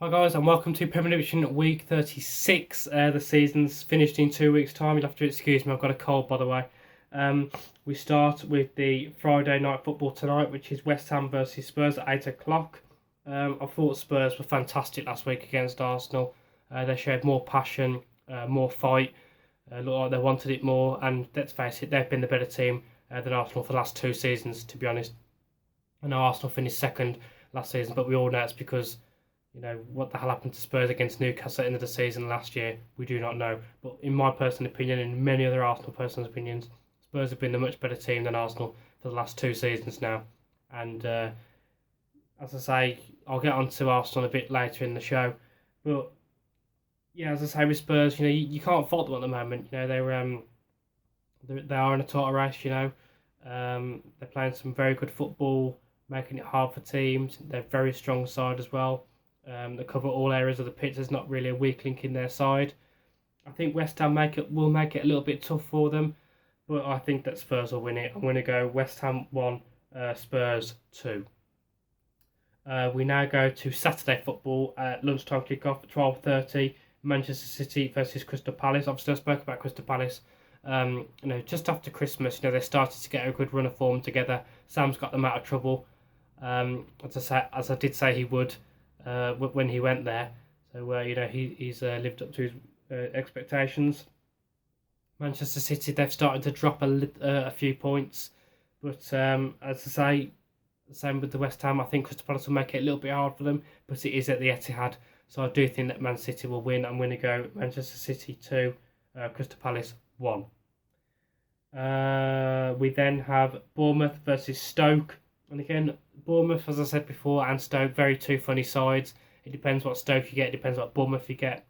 Hi guys and welcome to Premier Division Week 36. The season's finished in 2 weeks' time. You'll have to excuse me, I've got a cold by the way. We start with the Friday night football tonight, which is West Ham versus Spurs at 8 o'clock. I thought Spurs were fantastic last week against Arsenal. They showed more passion, more fight, looked like they wanted it more, and let's face it, they've been the better team than Arsenal for the last 2 seasons, to be honest. I know Arsenal finished second last season, but we all know it's because what the hell happened to Spurs against Newcastle at the end of the season last year? We do not know. But in my personal opinion, and many other Arsenal personal opinions, Spurs have been the much better team than Arsenal for the last 2 seasons now. And as I say, I'll get on to Arsenal a bit later in the show. But yeah, as I say with Spurs, you can't fault them at the moment. They are in a title race. They're playing some very good football, making it hard for teams. They're a very strong side as well. They cover all areas of the pitch. There's not really a weak link in their side. I think West Ham will make it a little bit tough for them, but I think that Spurs will win it. I'm going to go West Ham 1, Spurs 2. We now go to Saturday football at lunchtime kickoff at 12:30. Manchester City versus Crystal Palace. Obviously, I spoke about Crystal Palace. Just after Christmas, they started to get a good run of form together. Sam's got them out of trouble, as I did say he would. When he went there, so he's lived up to his expectations. Manchester City, they've started to drop a few points, but as I say, the same with the West Ham. I think Crystal Palace will make it a little bit hard for them, but it is at the Etihad, so I do think that Man City will win. I'm going to go Manchester City 2, Crystal Palace 1. We then have Bournemouth versus Stoke. And again, Bournemouth, as I said before, and Stoke, very two funny sides. It depends what Stoke you get, it depends what Bournemouth you get.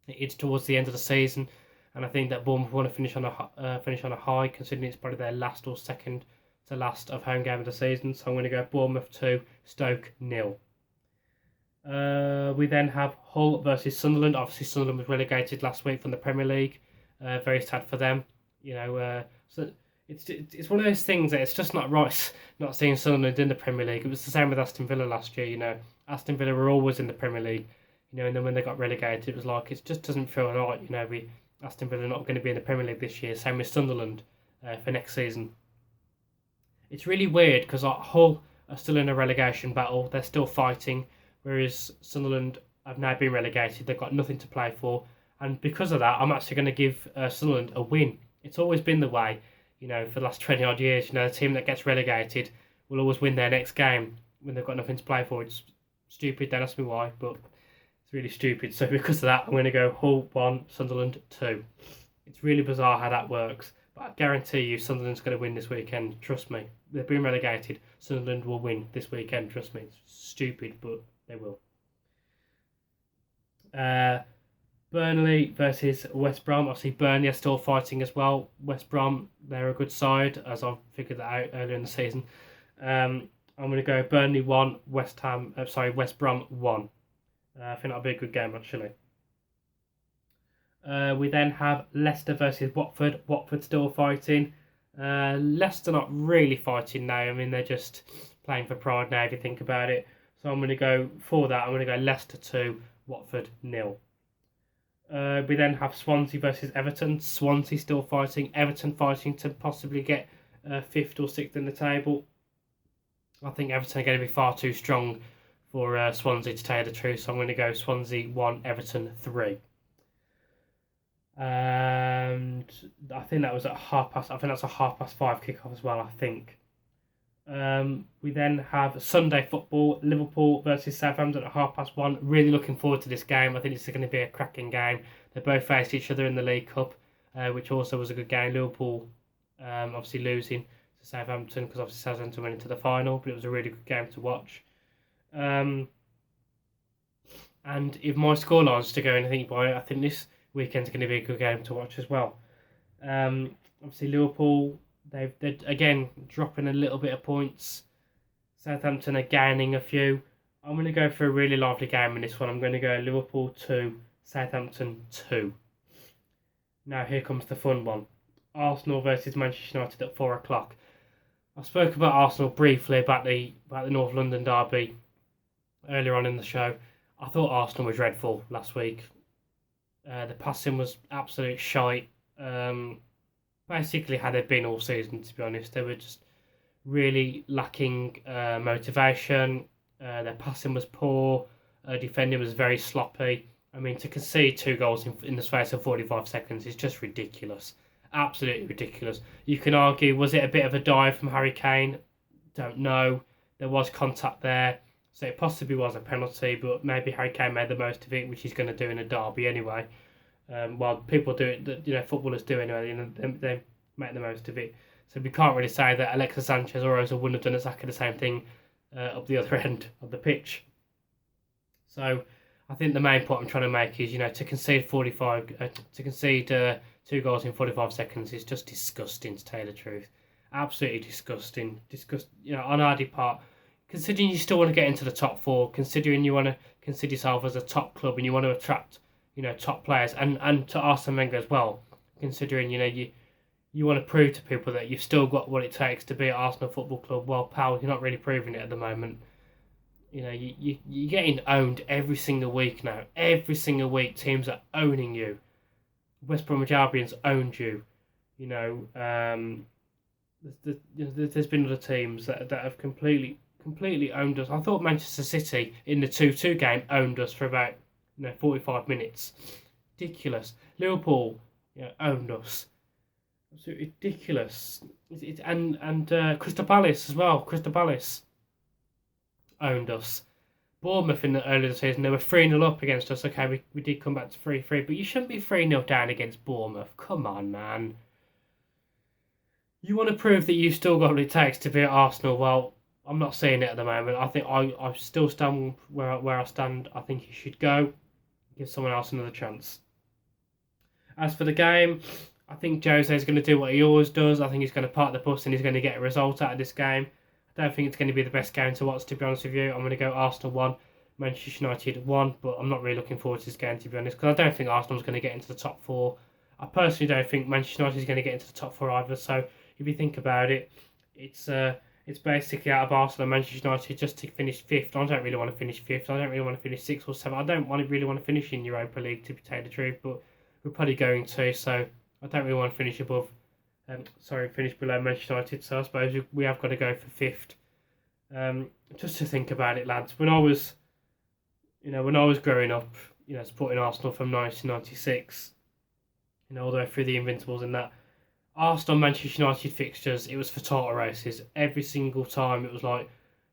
It's towards the end of the season, and I think that Bournemouth want to finish on a high, considering it's probably their last or second to last of home game of the season. So I'm going to go Bournemouth 2, Stoke 0. We then have Hull versus Sunderland. Obviously, Sunderland was relegated last week from the Premier League. Very sad for them. So it's one of those things that it's just not right not seeing Sunderland in the Premier League. It was the same with Aston Villa last year. Aston Villa were always in the Premier League, and then when they got relegated, it was like it just doesn't feel right. Aston Villa are not going to be in the Premier League this year. Same with Sunderland for next season. It's really weird because Hull are still in a relegation battle. They're still fighting, whereas Sunderland have now been relegated. They've got nothing to play for, and because of that, I'm actually going to give Sunderland a win. It's always been the way. For the last 20 odd years, the team that gets relegated will always win their next game when they've got nothing to play for. It's stupid, don't ask me why, but it's really stupid. So because of that, I'm going to go Hull 1, Sunderland 2. It's really bizarre how that works, but I guarantee you Sunderland's going to win this weekend, trust me. They've been relegated, Sunderland will win this weekend, trust me. It's stupid, but they will. Burnley versus West Brom. Obviously, Burnley are still fighting as well. West Brom, they're a good side, as I've figured that out earlier in the season. I'm going to go Burnley 1, West Brom 1. I think that'll be a good game, actually. We then have Leicester versus Watford. Watford still fighting. Leicester not really fighting now. I mean, they're just playing for pride now, if you think about it. So I'm going to go for that. I'm going to go Leicester 2, Watford 0. We then have Swansea versus Everton. Swansea still fighting. Everton fighting to possibly get 5th or 6th in the table. I think Everton are going to be far too strong for Swansea, to tell you the truth. So I'm going to go Swansea 1, Everton 3. And I think that was at 5:30. I think that's a 5:30 kickoff as well, I think. We then have Sunday football, Liverpool versus Southampton at 1:30. Really looking forward to this game. I think it's going to be a cracking game. They both faced each other in the League Cup, which also was a good game. Liverpool obviously losing to Southampton because obviously Southampton went into the final, but it was a really good game to watch. And if my scoreline's to go anything by, I think this weekend's going to be a good game to watch as well. Obviously Liverpool, they're again dropping a little bit of points. Southampton are gaining a few. I'm going to go for a really lively game in this one. I'm going to go Liverpool 2, Southampton 2. Now here comes the fun one. Arsenal versus Manchester United at 4 o'clock. I spoke about Arsenal briefly about the North London derby earlier on in the show. I thought Arsenal were dreadful last week. The passing was absolute shite. Basically, how they've been all season, to be honest. They were just really lacking motivation. Their passing was poor. Defending was very sloppy. I mean, to concede 2 goals in the space of 45 seconds is just ridiculous. Absolutely ridiculous. You can argue, was it a bit of a dive from Harry Kane? Don't know. There was contact there. So it possibly was a penalty, but maybe Harry Kane made the most of it, which he's going to do in a derby anyway. While people do it, footballers do anyway, they make the most of it. So we can't really say that Alexis Sanchez or Ozil wouldn't have done exactly the same thing up the other end of the pitch. So I think the main point I'm trying to make is, to concede 2 goals in 45 seconds is just disgusting, to tell you the truth. Absolutely disgusting. On our part, considering you still want to get into the top 4, considering you want to consider yourself as a top club and you want to attract, top players, and to Arsene Wenger as well, considering, you want to prove to people that you've still got what it takes to be at Arsenal Football Club. Well, pal, you're not really proving it at the moment. You're getting owned every single week now. Every single week, teams are owning you. West Bromwich Albion's owned you. There's been other teams that have completely owned us. I thought Manchester City in the 2-2 game owned us for about 45 minutes. Ridiculous. Liverpool owned us. Absolutely ridiculous. And Crystal Palace as well. Crystal Palace owned us. Bournemouth in the early of the season, they were 3-0 up against us. Okay, we did come back to 3-3, but you shouldn't be 3-0 down against Bournemouth. Come on, man. You want to prove that you've still got what it takes to be at Arsenal. Well, I'm not seeing it at the moment. I think I still stand where I stand. I think you should go. Give someone else another chance. As for the game, I think Jose is going to do what he always does. I think he's going to park the bus and he's going to get a result out of this game. I don't think it's going to be the best game to watch, to be honest with you. I'm going to go Arsenal 1, Manchester United 1, but I'm not really looking forward to this game, to be honest, because I don't think Arsenal's going to get into the top 4. I personally don't think Manchester United is going to get into the top 4 either. So if you think about it, it's basically out of Arsenal and Manchester United just to finish 5th. I don't really want to finish 5th. I don't really want to finish 6th or 7th. I don't really want to finish in Europa League, to tell you the truth, but we're probably going to. So I don't really want to finish finish below Manchester United. So I suppose we have got to go for 5th. Just to think about it, lads. When I was growing up, supporting Arsenal from 1996, all the way through the Invincibles and that, Arsenal Manchester United fixtures, it was for title races. Every single time it was like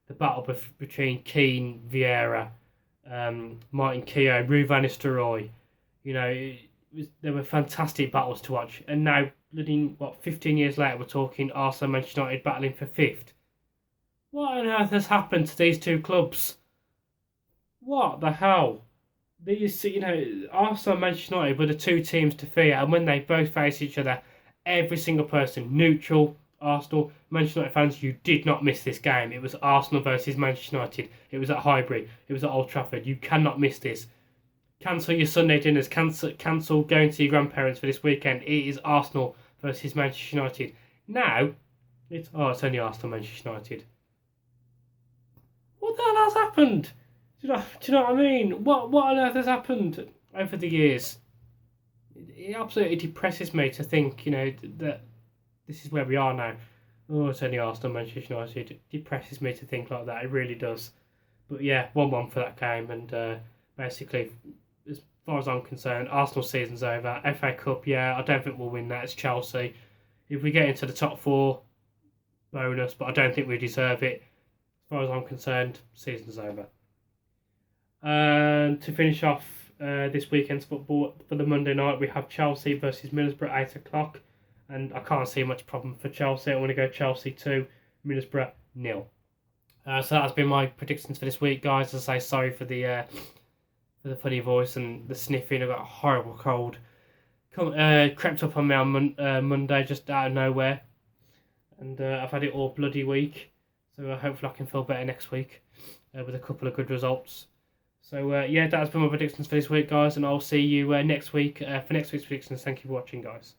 the battle between Keane, Vieira, Martin Keough, Ruud van Nistelrooy. There were fantastic battles to watch. And now, 15 years later, we're talking Arsenal Manchester United battling for 5th. What on earth has happened to these two clubs? What the hell? Arsenal and Manchester United were the 2 teams to fear, and when they both face each other, every single person, neutral, Arsenal, Manchester United fans, you did not miss this game. It was Arsenal versus Manchester United. It was at Highbury. It was at Old Trafford. You cannot miss this. Cancel your Sunday dinners. Cancel going to your grandparents for this weekend. It is Arsenal versus Manchester United. Now, it's only Arsenal Manchester United. What the hell has happened? Do you know what I mean? What on earth has happened over the years? It absolutely depresses me to think, that this is where we are now. Oh, it's only Arsenal, Manchester United. It depresses me to think like that. It really does. But yeah, 1-1 for that game. And basically, as far as I'm concerned, Arsenal season's over. FA Cup, I don't think we'll win that. It's Chelsea. If we get into the top 4, bonus. But I don't think we deserve it. As far as I'm concerned, season's over. And to finish off this weekend's football, for the Monday night, we have Chelsea versus Middlesbrough at 8 o'clock. And I can't see much problem for Chelsea. I want to go Chelsea 2, Middlesbrough 0. So that's been my predictions for this week, guys. As I say, sorry for the funny voice and the sniffing. I've got a horrible cold. Crept up on me on Monday just out of nowhere. And I've had it all bloody week. So hopefully I can feel better next week with a couple of good results. So that's been my predictions for this week, guys. And I'll see you next week for next week's predictions. Thank you for watching, guys.